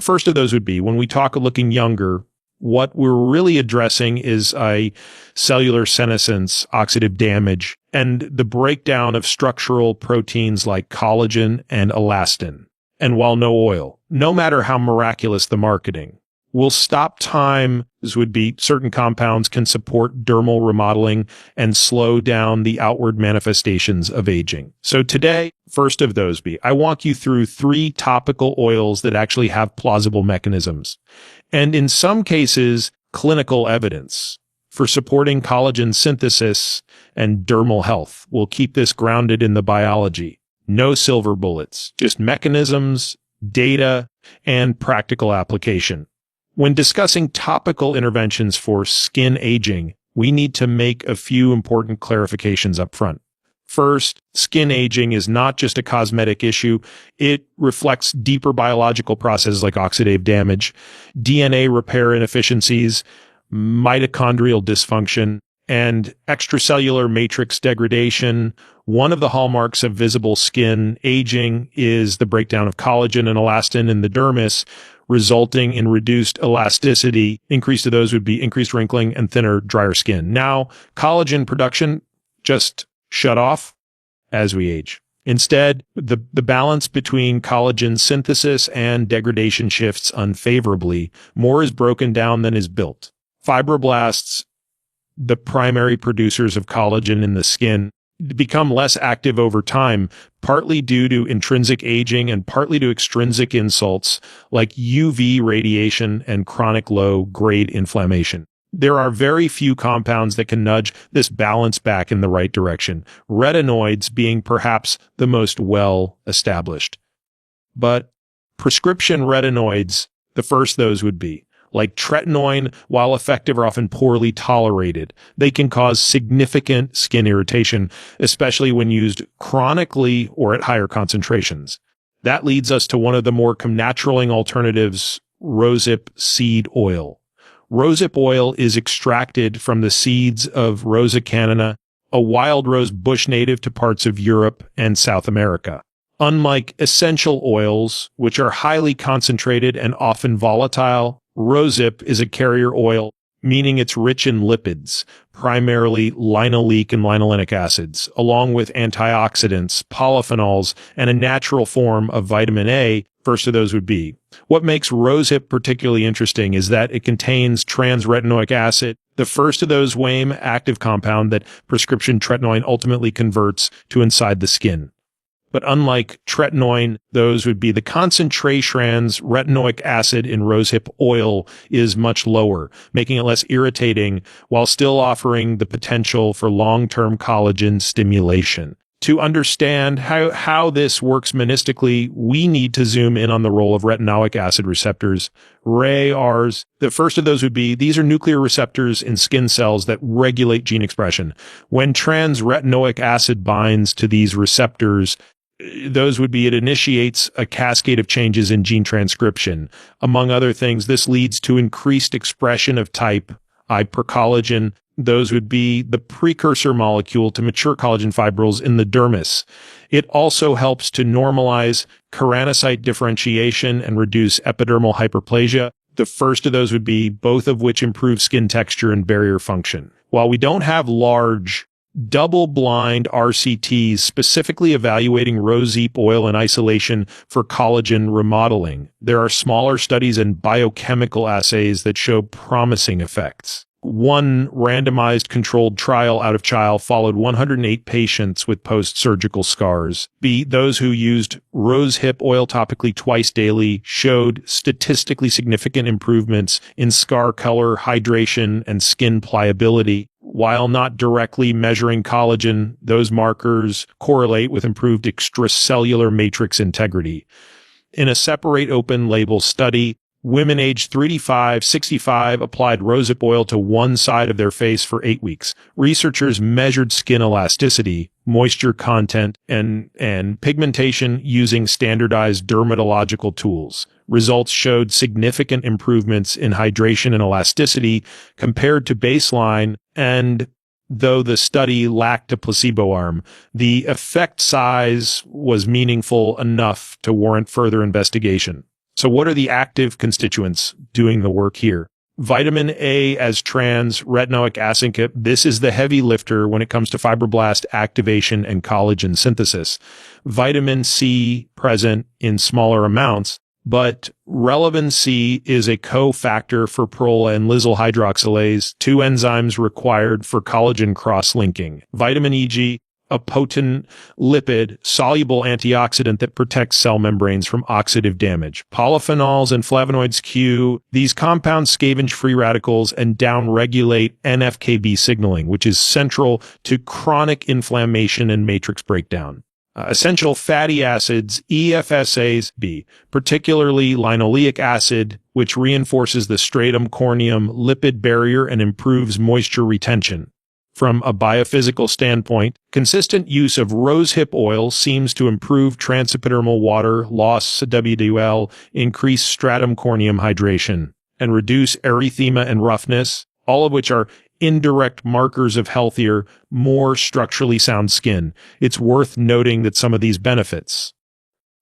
The first of those would be when we talk of looking younger, what we're really addressing is a cellular senescence, oxidative damage, and the breakdown of structural proteins like collagen and elastin. And while no oil, no matter how miraculous the marketing, will stop time. This would be certain compounds can support dermal remodeling and slow down the outward manifestations of aging. So today, first of those I walk you through 3 topical oils that actually have plausible mechanisms. And in some cases, clinical evidence for supporting collagen synthesis and dermal health. We'll keep this grounded in the biology. No silver bullets, just mechanisms, data, and practical application. When discussing topical interventions for skin aging, we need to make a few important clarifications up front. First, skin aging is not just a cosmetic issue. It reflects deeper biological processes like oxidative damage, DNA repair inefficiencies, mitochondrial dysfunction, and extracellular matrix degradation. One of the hallmarks of visible skin aging is the breakdown of collagen and elastin in the dermis, resulting in reduced elasticity. Increased of those would be increased wrinkling and thinner, drier skin. Now, collagen production just shut off as we age. Instead, the balance between collagen synthesis and degradation shifts unfavorably. More is broken down than is built. Fibroblasts, the primary producers of collagen in the skin, become less active over time, partly due to intrinsic aging and partly to extrinsic insults like UV radiation and chronic low-grade inflammation. There are very few compounds that can nudge this balance back in the right direction, retinoids being perhaps the most well-established. But prescription retinoids, the first those would be, like tretinoin, while effective, are often poorly tolerated. They can cause significant skin irritation, especially when used chronically or at higher concentrations. That leads us to one of the more naturalizing alternatives, rosehip seed oil. Rosehip oil is extracted from the seeds of Rosa canina, a wild rose bush native to parts of Europe and South America. Unlike essential oils, which are highly concentrated and often volatile, rosehip is a carrier oil, meaning it's rich in lipids, primarily linoleic and linolenic acids, along with antioxidants, polyphenols, and a natural form of vitamin A. First of those would be. What makes rosehip particularly interesting is that it contains trans-retinoic acid, the first of those WAIM active compound that prescription tretinoin ultimately converts to inside the skin. But unlike tretinoin, those would be the trans retinoic acid in rosehip oil is much lower, making it less irritating while still offering the potential for long-term collagen stimulation. To understand how this works mechanistically, we need to zoom in on the role of retinoic acid receptors, RARs. The first of those would be, these are nuclear receptors in skin cells that regulate gene expression. When trans-retinoic acid binds to these receptors, those would be, it initiates a cascade of changes in gene transcription. Among other things, this leads to increased expression of type I percollagen. Those would be the precursor molecule to mature collagen fibrils in the dermis. It also helps to normalize keratinocyte differentiation and reduce epidermal hyperplasia. The first of those would be, both of which improve skin texture and barrier function. While we don't have large double-blind RCTs specifically evaluating rosehip oil in isolation for collagen remodeling, there are smaller studies and biochemical assays that show promising effects. One randomized controlled trial out of Chile followed 108 patients with post-surgical scars. Those who used rosehip oil topically twice daily showed statistically significant improvements in scar color, hydration, and skin pliability. While not directly measuring collagen, those markers correlate with improved extracellular matrix integrity. In a separate open-label study, women aged 35-65 applied rosehip oil to one side of their face for 8 weeks. Researchers measured skin elasticity, moisture content, and pigmentation using standardized dermatological tools. Results showed significant improvements in hydration and elasticity compared to baseline, and though the study lacked a placebo arm, the effect size was meaningful enough to warrant further investigation. So what are the active constituents doing the work here? Vitamin A as trans retinoic acid. This is the heavy lifter when it comes to fibroblast activation and collagen synthesis. Vitamin C present in smaller amounts, but relevin C is a cofactor for prolyl and lysyl hydroxylase, two enzymes required for collagen cross-linking. Vitamin E, a potent lipid, soluble antioxidant that protects cell membranes from oxidative damage. Polyphenols and flavonoids Q, these compounds scavenge free radicals and downregulate NF-κB signaling, which is central to chronic inflammation and matrix breakdown. Essential fatty acids, EFSAs, B, particularly linoleic acid, which reinforces the stratum corneum lipid barrier and improves moisture retention. From a biophysical standpoint, consistent use of rosehip oil seems to improve transepidermal water loss, WDL, increase stratum corneum hydration, and reduce erythema and roughness, all of which are indirect markers of healthier, more structurally sound skin. It's worth noting that some of these benefits,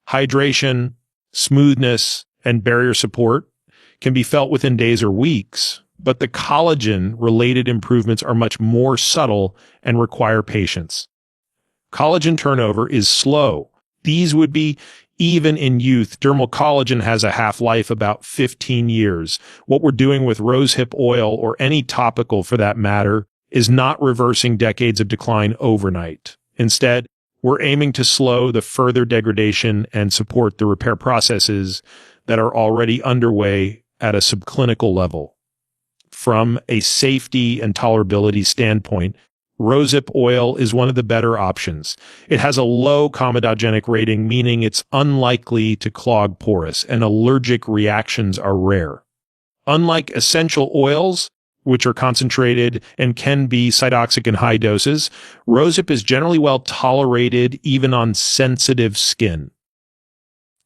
hydration, smoothness, and barrier support, can be felt within days or weeks, but the collagen-related improvements are much more subtle and require patience. Collagen turnover is slow. These would be even in youth. Dermal collagen has a half-life about 15 years. What we're doing with rosehip oil, or any topical for that matter, is not reversing decades of decline overnight. Instead, we're aiming to slow the further degradation and support the repair processes that are already underway at a subclinical level. From a safety and tolerability standpoint, rosehip oil is one of the better options. It has a low comedogenic rating, meaning it's unlikely to clog pores, and allergic reactions are rare. Unlike essential oils, which are concentrated and can be cytotoxic in high doses, rosehip is generally well tolerated even on sensitive skin.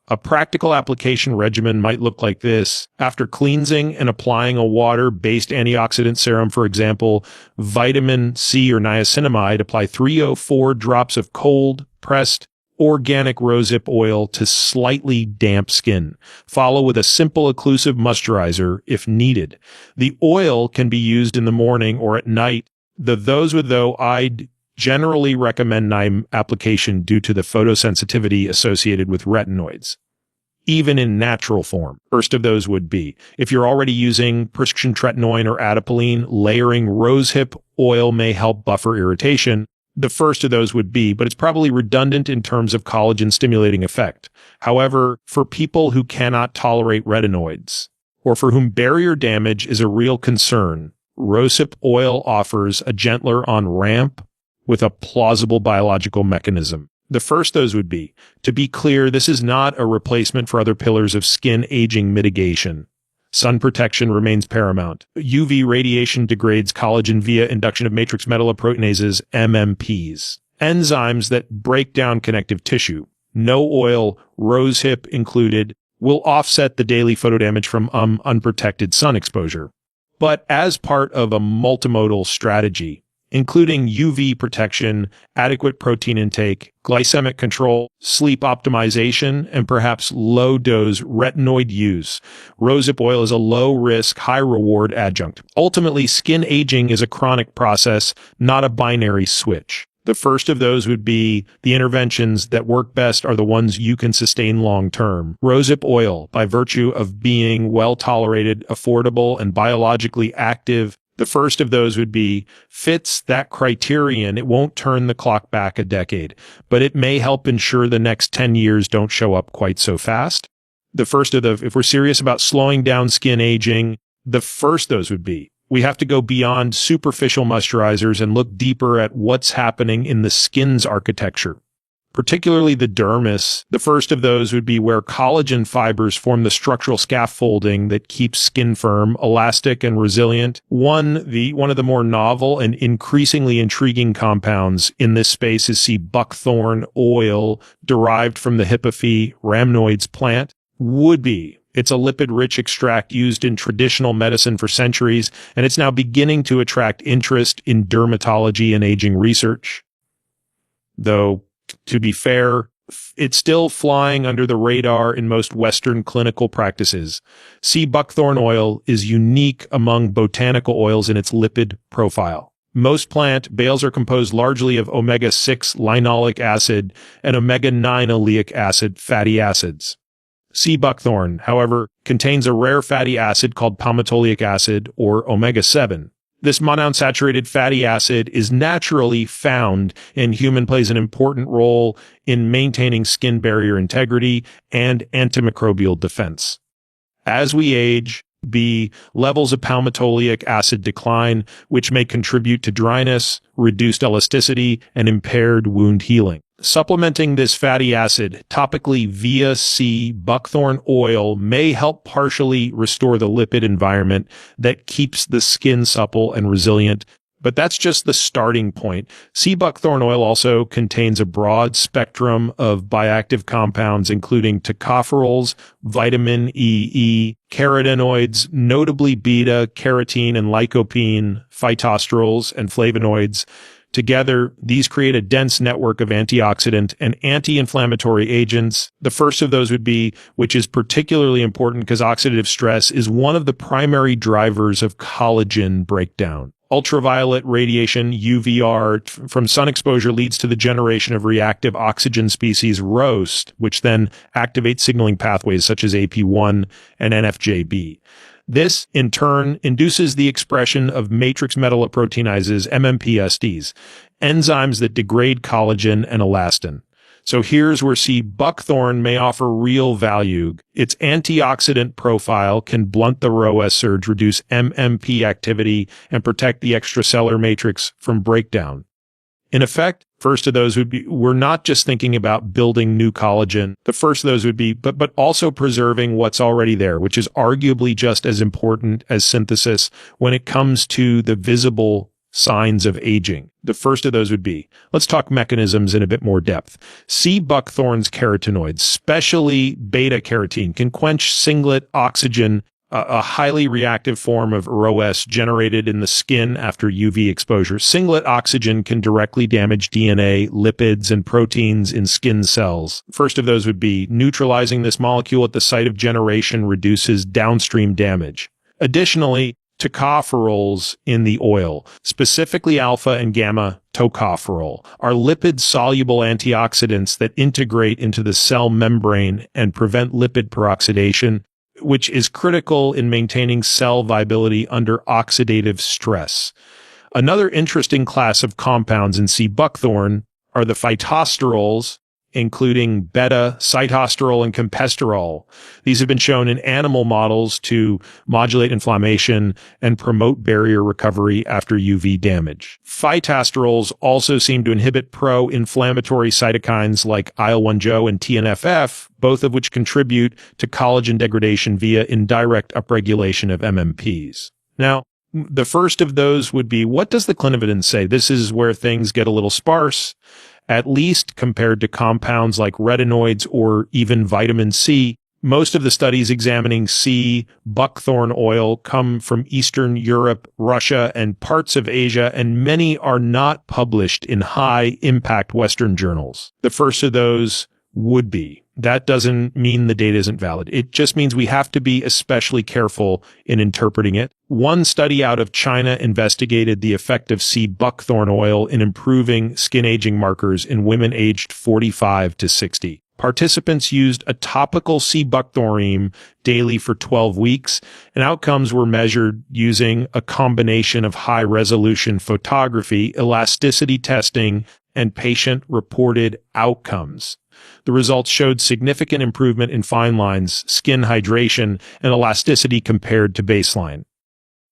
A practical application regimen might look like this. After cleansing and applying a water-based antioxidant serum, for example, vitamin C or niacinamide, apply 304 drops of cold, pressed, organic rosehip oil to slightly damp skin. Follow with a simple occlusive moisturizer if needed. The oil can be used in the morning or at night. I'd generally recommend night application due to the photosensitivity associated with retinoids, even in natural form. First of those would be, if you're already using prescription tretinoin or adapalene, layering rosehip oil may help buffer irritation. The first of those would be, but it's probably redundant in terms of collagen stimulating effect. However, for people who cannot tolerate retinoids, or for whom barrier damage is a real concern, rosehip oil offers a gentler on-ramp with a plausible biological mechanism. The first those would be, to be clear, this is not a replacement for other pillars of skin aging mitigation. Sun protection remains paramount. UV radiation degrades collagen via induction of matrix metalloproteinases, MMPs, enzymes that break down connective tissue. No oil, rosehip included, will offset the daily photodamage from unprotected sun exposure. But as part of a multimodal strategy, including UV protection, adequate protein intake, glycemic control, sleep optimization, and perhaps low-dose retinoid use, rosehip oil is a low-risk, high-reward adjunct. Ultimately, skin aging is a chronic process, not a binary switch. The first of those would be the interventions that work best are the ones you can sustain long-term. Rosehip oil, by virtue of being well-tolerated, affordable, and biologically active, the first of those would be, fits that criterion. It won't turn the clock back a decade, but it may help ensure the next 10 years don't show up quite so fast. If we're serious about slowing down skin aging, the first those would be, we have to go beyond superficial moisturizers and look deeper at what's happening in the skin's architecture, particularly the dermis. The first of those would be where collagen fibers form the structural scaffolding that keeps skin firm, elastic, and resilient. One of the more novel and increasingly intriguing compounds in this space is buckthorn oil derived from the Hippophae rhamnoids plant. It's a lipid-rich extract used in traditional medicine for centuries, and it's now beginning to attract interest in dermatology and aging research. Though, to be fair, It's still flying under the radar in most Western clinical practices. Sea buckthorn oil is unique among botanical oils in its lipid profile. Most plant bales are composed largely of omega-6 linoleic acid and omega-9 oleic acid fatty acids. Sea buckthorn, however, contains a rare fatty acid called palmitoleic acid, or omega-7. This monounsaturated fatty acid is naturally found and plays an important role in maintaining skin barrier integrity and antimicrobial defense. As we age, levels of palmitoleic acid decline, which may contribute to dryness, reduced elasticity, and impaired wound healing. Supplementing this fatty acid topically via sea buckthorn oil may help partially restore the lipid environment that keeps the skin supple and resilient. But that's just the starting point. Sea buckthorn oil also contains a broad spectrum of bioactive compounds, including tocopherols, vitamin E, carotenoids, notably beta, carotene, and lycopene, phytosterols, and flavonoids. Together, these create a dense network of antioxidant and anti-inflammatory agents. The first of those would be, which is particularly important because oxidative stress is one of the primary drivers of collagen breakdown. Ultraviolet radiation, UVR, from sun exposure leads to the generation of reactive oxygen species ROAST, which then activates signaling pathways such as AP1 and NFJB. This, in turn, induces the expression of matrix metalloproteinases, MMPSDs, enzymes that degrade collagen and elastin. So here's where sea buckthorn may offer real value. Its antioxidant profile can blunt the ROAS surge, reduce MMP activity, and protect the extracellular matrix from breakdown. In effect, first of those would be, we're not just thinking about building new collagen. The first of those would be, but also preserving what's already there, which is arguably just as important as synthesis when it comes to the visible signs of aging. The first of those would be, let's talk mechanisms in a bit more depth. Sea buckthorn's carotenoids, especially beta carotene, can quench singlet oxygen, a highly reactive form of ROS generated in the skin after UV exposure. Singlet oxygen can directly damage DNA, lipids, and proteins in skin cells. First of those would be neutralizing this molecule at the site of generation reduces downstream damage. Additionally, tocopherols in the oil, specifically alpha and gamma tocopherol, are lipid-soluble antioxidants that integrate into the cell membrane and prevent lipid peroxidation, which is critical in maintaining cell viability under oxidative stress. Another interesting class of compounds in sea buckthorn are the phytosterols, including beta, sitosterol, and campesterol. These have been shown in animal models to modulate inflammation and promote barrier recovery after UV damage. Phytosterols also seem to inhibit pro-inflammatory cytokines like IL-1Jo and TNF-F, both of which contribute to collagen degradation via indirect upregulation of MMPs. Now, the first of those would be, what does the clinical evidence say? This is where things get a little sparse, at least compared to compounds like retinoids or even vitamin C. Most of the studies examining sea buckthorn oil come from Eastern Europe, Russia, and parts of Asia, and many are not published in high-impact Western journals. The first of those would be. That doesn't mean the data isn't valid. It just means we have to be especially careful in interpreting it. One study out of China investigated the effect of sea buckthorn oil in improving skin aging markers in women aged 45 to 60. Participants used a topical sea buckthorn daily for 12 weeks, and outcomes were measured using a combination of high-resolution photography, elasticity testing, and patient-reported outcomes. The results showed significant improvement in fine lines, skin hydration, and elasticity compared to baseline.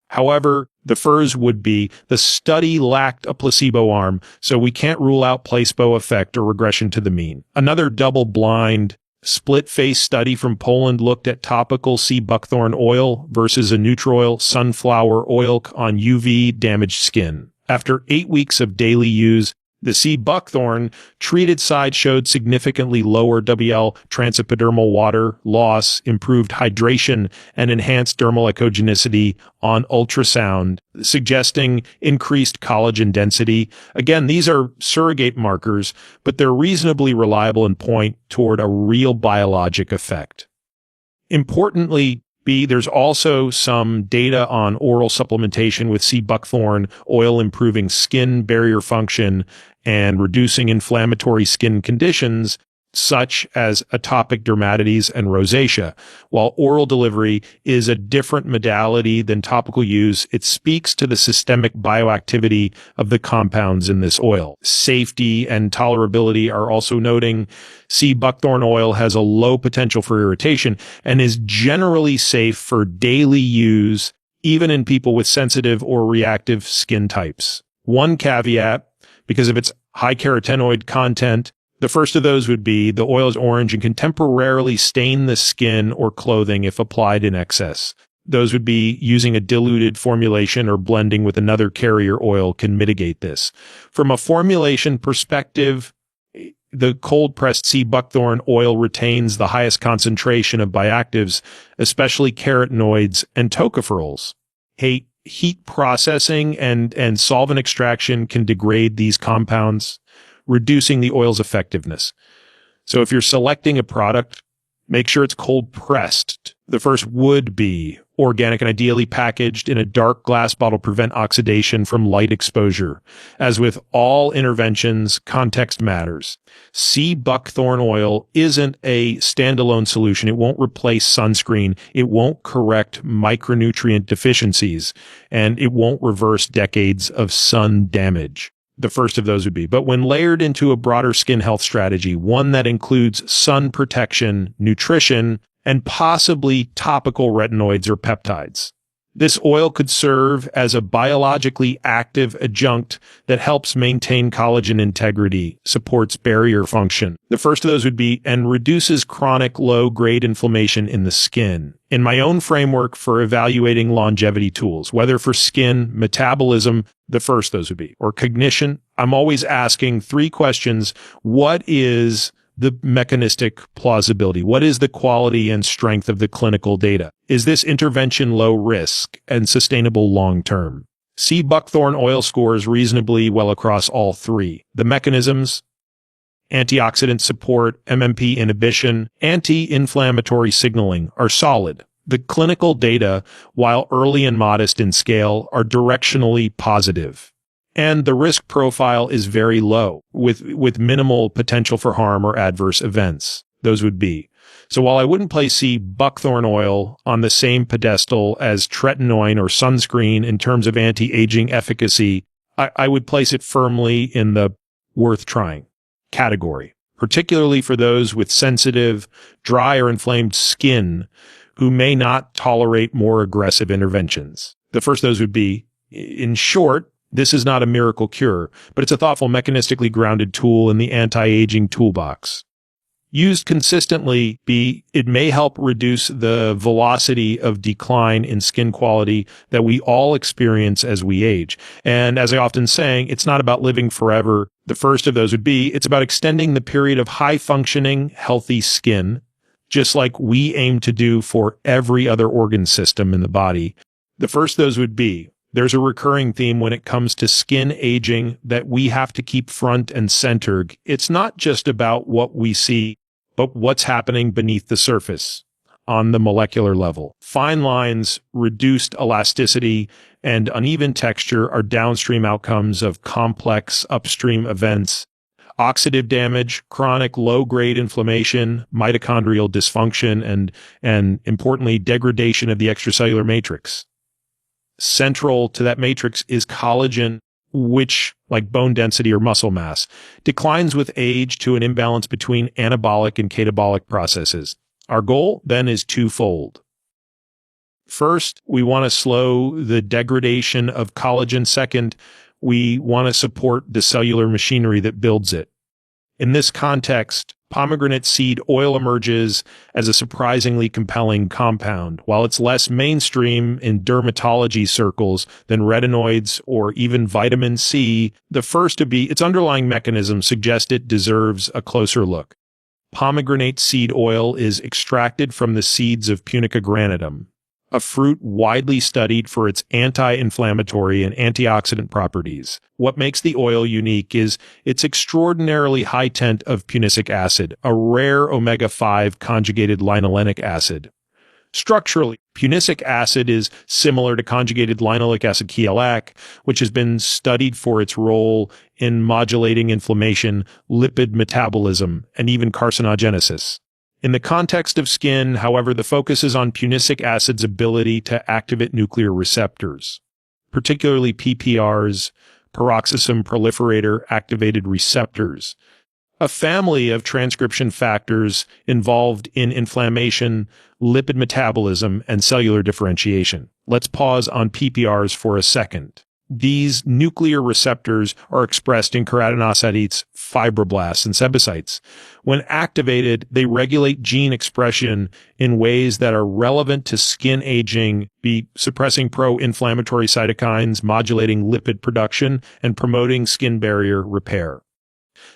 However, the FERS would be, the study lacked a placebo arm, so we can't rule out placebo effect or regression to the mean. Another double-blind, split-face study from Poland looked at topical sea buckthorn oil versus a neutral sunflower oil on UV-damaged skin. After 8 weeks of daily use, The C. buckthorn treated side showed significantly lower WL transepidermal water loss, improved hydration, and enhanced dermal echogenicity on ultrasound, suggesting increased collagen density. Again, these are surrogate markers, but they're reasonably reliable and point toward a real biologic effect. Importantly, there's also some data on oral supplementation with C. buckthorn oil improving skin barrier function and reducing inflammatory skin conditions such as atopic dermatitis and rosacea. While oral delivery is a different modality than topical use, it speaks to the systemic bioactivity of the compounds in this oil. Safety and tolerability are also noting. C. buckthorn oil has a low potential for irritation and is generally safe for daily use, even in people with sensitive or reactive skin types. One caveat, because of its high carotenoid content, the first of those would be the oil is orange and can temporarily stain the skin or clothing if applied in excess. Those would be using a diluted formulation or blending with another carrier oil can mitigate this. From a formulation perspective, the cold-pressed C. buckthorn oil retains the highest concentration of bioactives, especially carotenoids and tocopherols. Heat processing and solvent extraction can degrade these compounds, reducing the oil's effectiveness. So if you're selecting a product, make sure it's cold pressed. The first would be organic and ideally packaged in a dark glass bottle, prevent oxidation from light exposure. As with all interventions, context matters. C. buckthorn oil isn't a standalone solution. It won't replace sunscreen. It won't correct micronutrient deficiencies, and it won't reverse decades of sun damage. The first of those would be. But when layered into a broader skin health strategy, one that includes sun protection, nutrition, and possibly topical retinoids or peptides, this oil could serve as a biologically active adjunct that helps maintain collagen integrity, supports barrier function. The first of those would be, and reduces chronic low-grade inflammation in the skin. In my own framework for evaluating longevity tools, whether for skin, metabolism, the first of those would be, or cognition, I'm always asking three questions. What is the mechanistic plausibility? What is the quality and strength of the clinical data? Is this intervention low risk and sustainable long-term? C. buckthorn oil scores reasonably well across all three. The mechanisms: antioxidant support, MMP inhibition, anti-inflammatory signaling are solid. The clinical data, while early and modest in scale, are directionally positive. And the risk profile is very low, with minimal potential for harm or adverse events. Those would be. So while I wouldn't place C. buckthorn oil on the same pedestal as tretinoin or sunscreen in terms of anti-aging efficacy, I would place it firmly in the worth trying category, particularly for those with sensitive, dry, or inflamed skin who may not tolerate more aggressive interventions. The first of those would be, in short, this is not a miracle cure, but it's a thoughtful, mechanistically grounded tool in the anti-aging toolbox. Used consistently, it may help reduce the velocity of decline in skin quality that we all experience as we age. And as I often say, it's not about living forever. The first of those would be, it's about extending the period of high-functioning, healthy skin, just like we aim to do for every other organ system in the body. The first of those would be, there's a recurring theme when it comes to skin aging that we have to keep front and center. It's not just about what we see, but what's happening beneath the surface on the molecular level. Fine lines, reduced elasticity, and uneven texture are downstream outcomes of complex upstream events. Oxidative damage, chronic low-grade inflammation, mitochondrial dysfunction, and importantly, degradation of the extracellular matrix. Central to that matrix is collagen, which, like bone density or muscle mass, declines with age to an imbalance between anabolic and catabolic processes. Our goal, then, is twofold. First, we want to slow the degradation of collagen. Second, we want to support the cellular machinery that builds it. In this context, pomegranate seed oil emerges as a surprisingly compelling compound. While it's less mainstream in dermatology circles than retinoids or even vitamin C, the first to be its underlying mechanism suggests it deserves a closer look. Pomegranate seed oil is extracted from the seeds of Punica granatum, a fruit widely studied for its anti-inflammatory and antioxidant properties. What makes the oil unique is its extraordinarily high content of punicic acid, a rare omega-5 conjugated linolenic acid. Structurally, punicic acid is similar to conjugated linoleic acid KLAC, which has been studied for its role in modulating inflammation, lipid metabolism, and even carcinogenesis. In the context of skin, however, the focus is on punicic acid's ability to activate nuclear receptors, particularly PPRs, peroxisome proliferator activated receptors, a family of transcription factors involved in inflammation, lipid metabolism, and cellular differentiation. Let's pause on PPRs for a second. These nuclear receptors are expressed in keratinocytes, fibroblasts, and sebacytes. When activated, they regulate gene expression in ways that are relevant to skin aging, be suppressing pro-inflammatory cytokines, modulating lipid production, and promoting skin barrier repair.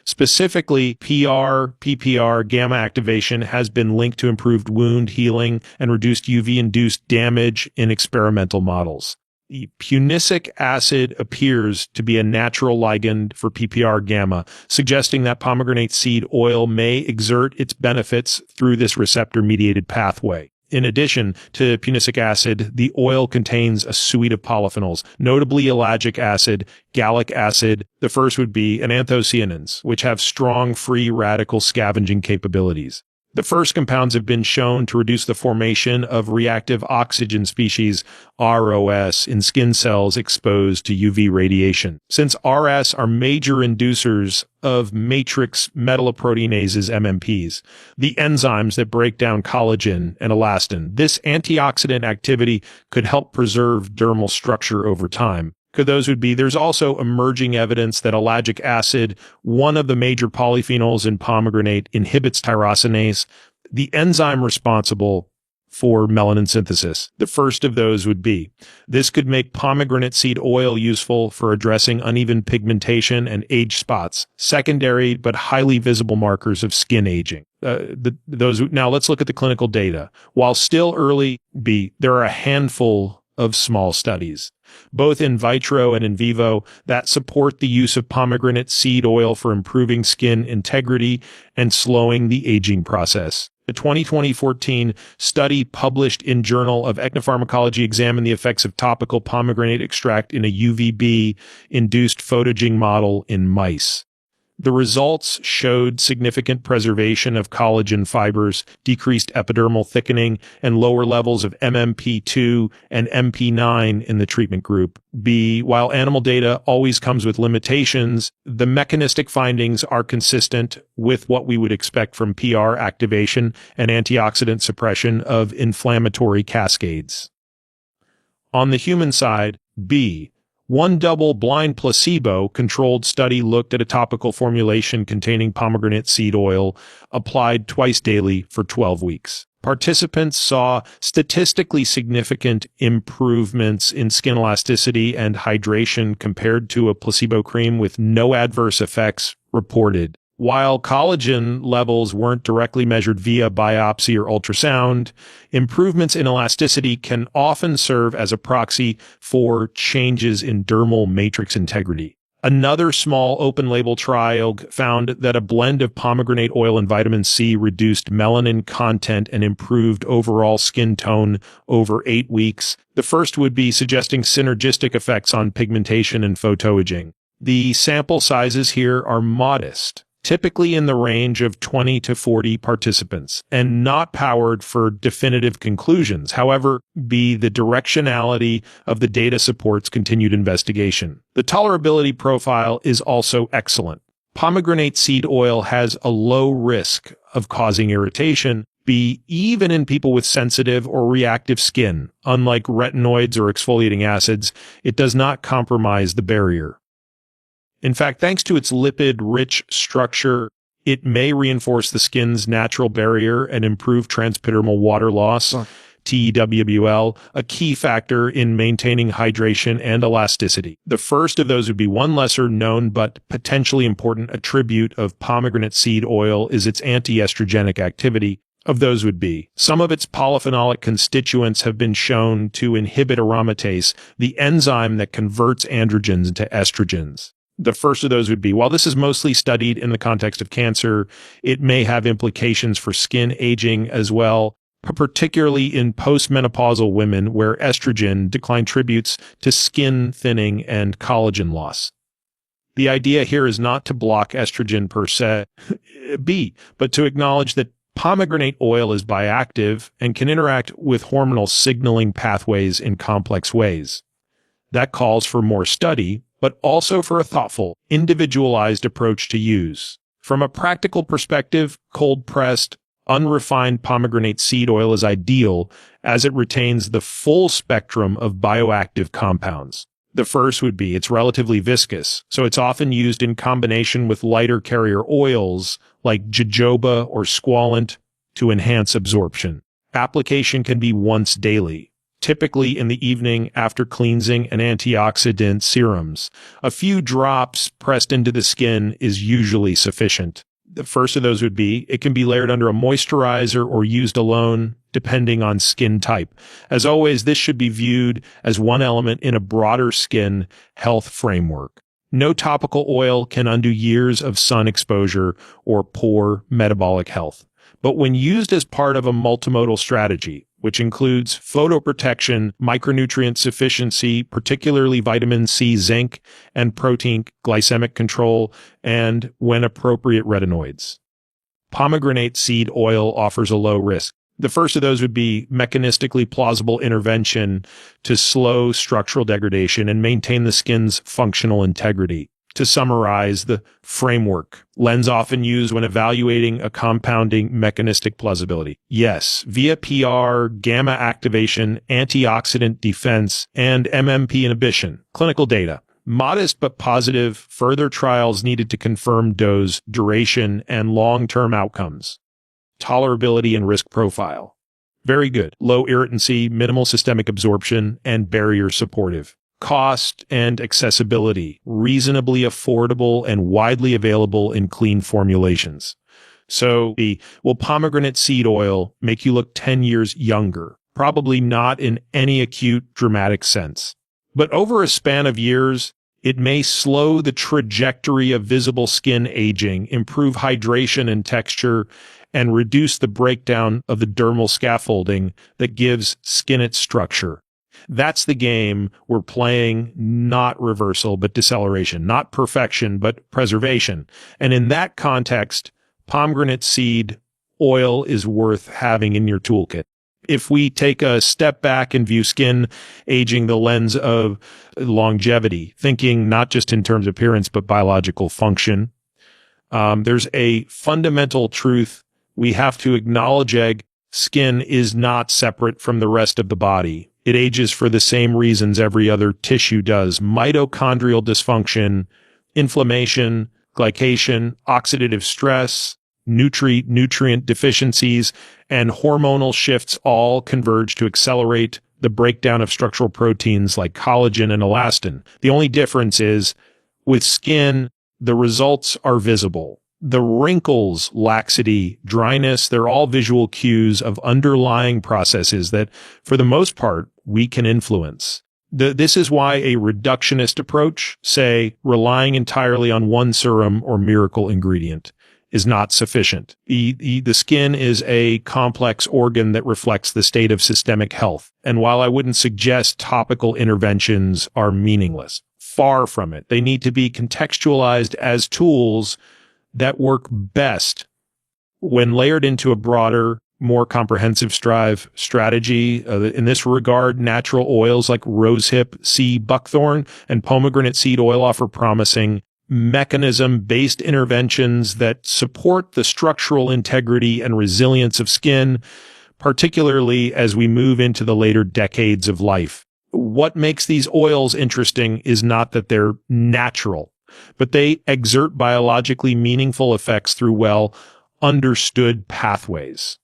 Specifically, PPR gamma activation has been linked to improved wound healing and reduced UV-induced damage in experimental models. The punicic acid appears to be a natural ligand for PPR gamma, suggesting that pomegranate seed oil may exert its benefits through this receptor-mediated pathway. In addition to punicic acid, the oil contains a suite of polyphenols, notably ellagic acid, gallic acid. The first would be anthocyanins, which have strong free radical scavenging capabilities. The first compounds have been shown to reduce the formation of reactive oxygen species, ROS, in skin cells exposed to UV radiation. Since RS are major inducers of matrix metalloproteinases, MMPs, the enzymes that break down collagen and elastin, this antioxidant activity could help preserve dermal structure over time. There's also emerging evidence that ellagic acid, one of the major polyphenols in pomegranate, inhibits tyrosinase, the enzyme responsible for melanin synthesis. The first of those would be, this could make pomegranate seed oil useful for addressing uneven pigmentation and age spots, secondary but highly visible markers of skin aging. Now let's look at the clinical data. While still early, there are a handful of small studies, both in vitro and in vivo, that support the use of pomegranate seed oil for improving skin integrity and slowing the aging process. A 2014 study published in Journal of Echnopharmacology examined the effects of topical pomegranate extract in a UVB-induced photogene model in mice. The results showed significant preservation of collagen fibers, decreased epidermal thickening, and lower levels of MMP2 and MP9 in the treatment group. While animal data always comes with limitations, the mechanistic findings are consistent with what we would expect from PR activation and antioxidant suppression of inflammatory cascades. On the human side, one double-blind placebo-controlled study looked at a topical formulation containing pomegranate seed oil applied twice daily for 12 weeks. Participants saw statistically significant improvements in skin elasticity and hydration compared to a placebo cream with no adverse effects reported. While collagen levels weren't directly measured via biopsy or ultrasound, improvements in elasticity can often serve as a proxy for changes in dermal matrix integrity. Another small open-label trial found that a blend of pomegranate oil and vitamin C reduced melanin content and improved overall skin tone over 8 weeks. The first would be suggesting synergistic effects on pigmentation and photoaging. The sample sizes here are modest, typically in the range of 20 to 40 participants, and not powered for definitive conclusions. However, the directionality of the data supports continued investigation. The tolerability profile is also excellent. Pomegranate seed oil has a low risk of causing irritation, even in people with sensitive or reactive skin. Unlike retinoids or exfoliating acids, it does not compromise the barrier. In fact, thanks to its lipid-rich structure, It may reinforce the skin's natural barrier and improve transdermal water loss, TEWL, a key factor in maintaining hydration and elasticity. The first of those would be one lesser known but potentially important attribute of pomegranate seed oil is its anti-estrogenic activity. Of those would be some of its polyphenolic constituents have been shown to inhibit aromatase, the enzyme that converts androgens into estrogens. The first of those would be, while this is mostly studied in the context of cancer, it may have implications for skin aging as well, particularly in postmenopausal women where estrogen decline contributes to skin thinning and collagen loss. The idea here is not to block estrogen per se, but to acknowledge that pomegranate oil is bioactive and can interact with hormonal signaling pathways in complex ways. That calls for more study, but also for a thoughtful, individualized approach to use. From a practical perspective, cold-pressed, unrefined pomegranate seed oil is ideal as it retains the full spectrum of bioactive compounds. The first would be it's relatively viscous, so it's often used in combination with lighter carrier oils like jojoba or squalane to enhance absorption. Application can be once daily, typically in the evening after cleansing and antioxidant serums. A few drops pressed into the skin is usually sufficient. The first of those would be, it can be layered under a moisturizer or used alone, depending on skin type. As always, this should be viewed as one element in a broader skin health framework. No topical oil can undo years of sun exposure or poor metabolic health. But when used as part of a multimodal strategy, which includes photoprotection, micronutrient sufficiency, particularly vitamin C, zinc, and protein glycemic control, and, when appropriate, retinoids. Pomegranate seed oil offers a low risk. The first of those would be mechanistically plausible intervention to slow structural degradation and maintain the skin's functional integrity. To summarize the framework, lens often used when evaluating a compounding mechanistic plausibility. Yes, via PR, gamma activation, antioxidant defense, and MMP inhibition. Clinical data. Modest but positive further trials needed to confirm dose, duration, and long-term outcomes. Tolerability and risk profile. Very good. Low irritancy, minimal systemic absorption, and barrier supportive. Cost and accessibility, reasonably affordable and widely available in clean formulations. So, will pomegranate seed oil make you look 10 years younger? Probably not in any acute, dramatic sense. But over a span of years, it may slow the trajectory of visible skin aging, improve hydration and texture, and reduce the breakdown of the dermal scaffolding that gives skin its structure. That's the game we're playing, not reversal, but deceleration, not perfection, but preservation. And in that context, pomegranate seed oil is worth having in your toolkit. If we take a step back and view skin aging the lens of longevity, thinking not just in terms of appearance, but biological function, there's a fundamental truth we have to acknowledge. Skin is not separate from the rest of the body. It ages for the same reasons every other tissue does. Mitochondrial dysfunction, inflammation, glycation, oxidative stress, nutrient deficiencies, and hormonal shifts all converge to accelerate the breakdown of structural proteins like collagen and elastin. The only difference is, with skin, the results are visible. The wrinkles, laxity, dryness, they're all visual cues of underlying processes that, for the most part, we can influence. This is why a reductionist approach, say, relying entirely on one serum or miracle ingredient, is not sufficient. The skin is a complex organ that reflects the state of systemic health. And while I wouldn't suggest topical interventions are meaningless, far from it, they need to be contextualized as tools that work best when layered into a broader, more comprehensive strategy. In this regard, natural oils like rosehip, sea buckthorn, and pomegranate seed oil offer promising mechanism-based interventions that support the structural integrity and resilience of skin, particularly as we move into the later decades of life. What makes these oils interesting is not that they're natural, but they exert biologically meaningful effects through well-understood pathways.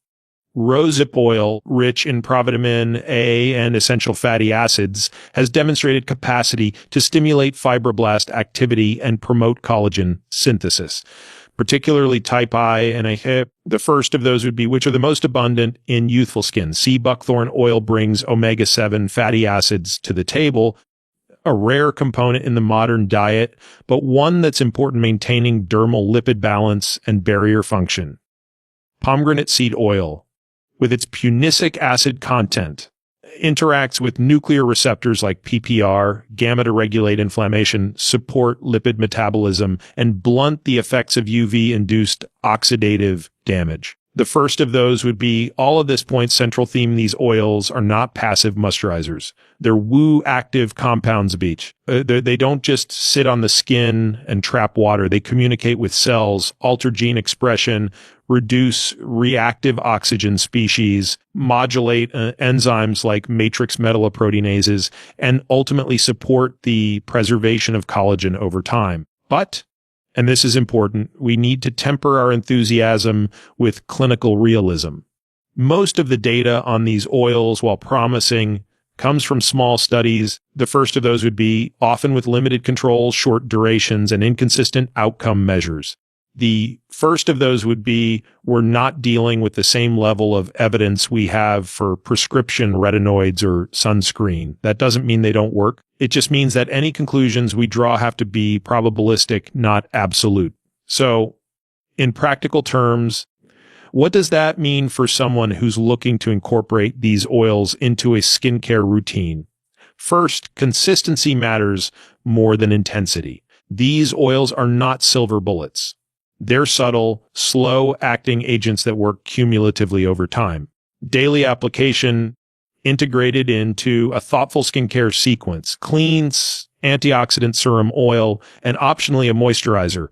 Rosehip oil, rich in provitamin A and essential fatty acids, has demonstrated capacity to stimulate fibroblast activity and promote collagen synthesis, particularly type I and A. The first of those would be which are the most abundant in youthful skin. Sea buckthorn oil brings omega-7 fatty acids to the table, a rare component in the modern diet, but one that's important maintaining dermal lipid balance and barrier function. Pomegranate seed oil, with its punicic acid content, interacts with nuclear receptors like PPR, gamma to regulate inflammation, support lipid metabolism, and blunt the effects of UV-induced oxidative damage. The first of those would be all of this point's central theme. These oils are not passive moisturizers. They're woo-active compounds of each. They don't just sit on the skin and trap water. They communicate with cells, alter gene expression, reduce reactive oxygen species, modulate enzymes like matrix metalloproteinases, and ultimately support the preservation of collagen over time. But, and this is important, we need to temper our enthusiasm with clinical realism. Most of the data on these oils, while promising, comes from small studies. The first of those would be often with limited controls, short durations, and inconsistent outcome measures. The first of those would be we're not dealing with the same level of evidence we have for prescription retinoids or sunscreen. That doesn't mean they don't work. It just means that any conclusions we draw have to be probabilistic, not absolute. So, in practical terms, what does that mean for someone who's looking to incorporate these oils into a skincare routine? First, consistency matters more than intensity. These oils are not silver bullets. They're subtle, slow-acting agents that work cumulatively over time. Daily application integrated into a thoughtful skincare sequence, cleans, antioxidant serum oil, and optionally a moisturizer,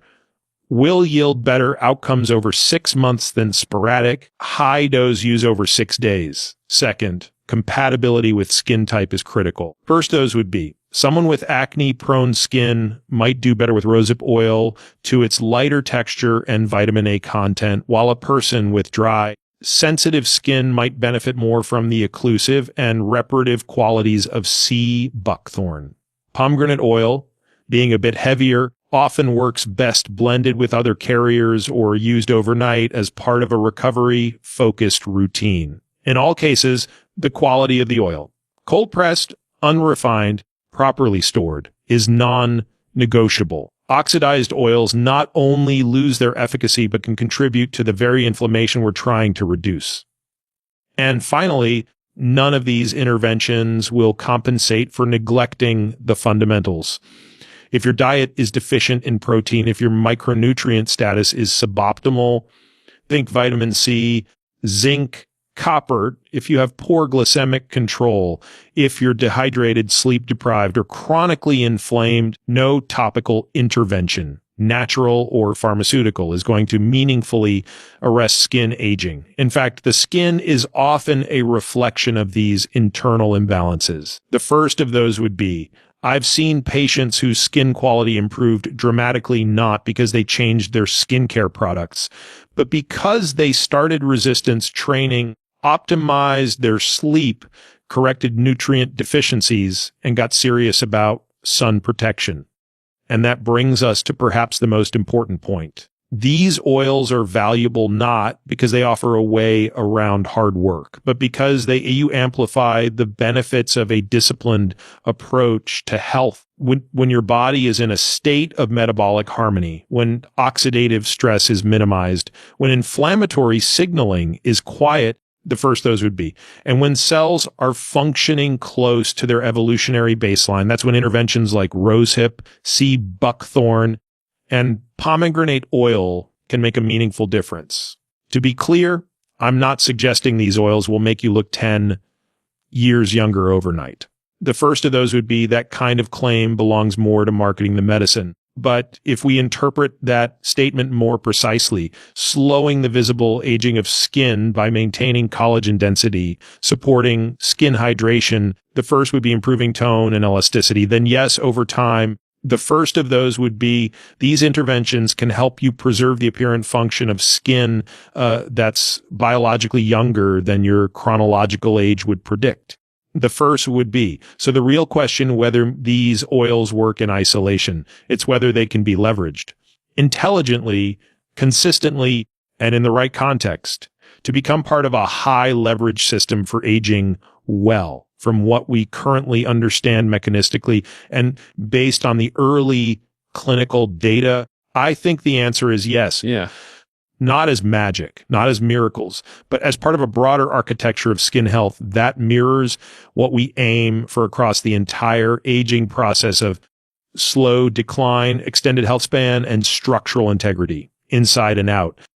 will yield better outcomes over 6 months than sporadic, high-dose use over 6 days. Second, compatibility with skin type is critical. First, those would be someone with acne-prone skin might do better with rosehip oil to its lighter texture and vitamin A content, while a person with dry, sensitive skin might benefit more from the occlusive and reparative qualities of sea buckthorn. Pomegranate oil, being a bit heavier, often works best blended with other carriers or used overnight as part of a recovery-focused routine. In all cases, the quality of the oil, cold-pressed, unrefined, properly stored, is non-negotiable. Oxidized oils not only lose their efficacy, but can contribute to the very inflammation we're trying to reduce. And finally, none of these interventions will compensate for neglecting the fundamentals. If your diet is deficient in protein, if your micronutrient status is suboptimal, think vitamin C, zinc, copper, if you have poor glycemic control, if you're dehydrated, sleep deprived, or chronically inflamed, no topical intervention, natural or pharmaceutical, is going to meaningfully arrest skin aging. In fact, the skin is often a reflection of these internal imbalances. The first of those would be, I've seen patients whose skin quality improved dramatically not because they changed their skincare products, but because they started resistance training, optimized their sleep, corrected nutrient deficiencies, and got serious about sun protection. And that brings us to perhaps the most important point. These oils are valuable not because they offer a way around hard work, but because you amplify the benefits of a disciplined approach to health. When your body is in a state of metabolic harmony, when oxidative stress is minimized, when inflammatory signaling is quiet, the first those would be. And when cells are functioning close to their evolutionary baseline, that's when interventions like rosehip, sea buckthorn, and pomegranate oil can make a meaningful difference. To be clear, I'm not suggesting these oils will make you look 10 years younger overnight. The first of those would be that kind of claim belongs more to marketing the medicine. But if we interpret that statement more precisely, slowing the visible aging of skin by maintaining collagen density, supporting skin hydration, the first would be improving tone and elasticity. Then yes, over time, The first of those would be these interventions can help you preserve the apparent function of skin that's biologically younger than your chronological age would predict. The first would be, so the real question whether these oils work in isolation, it's whether they can be leveraged intelligently, consistently, and in the right context to become part of a high leverage system for aging well, from what we currently understand mechanistically and based on the early clinical data. I think the answer is yes. Yeah. Not as magic, not as miracles, but as part of a broader architecture of skin health that mirrors what we aim for across the entire aging process of slow decline, extended health span, and structural integrity, inside and out.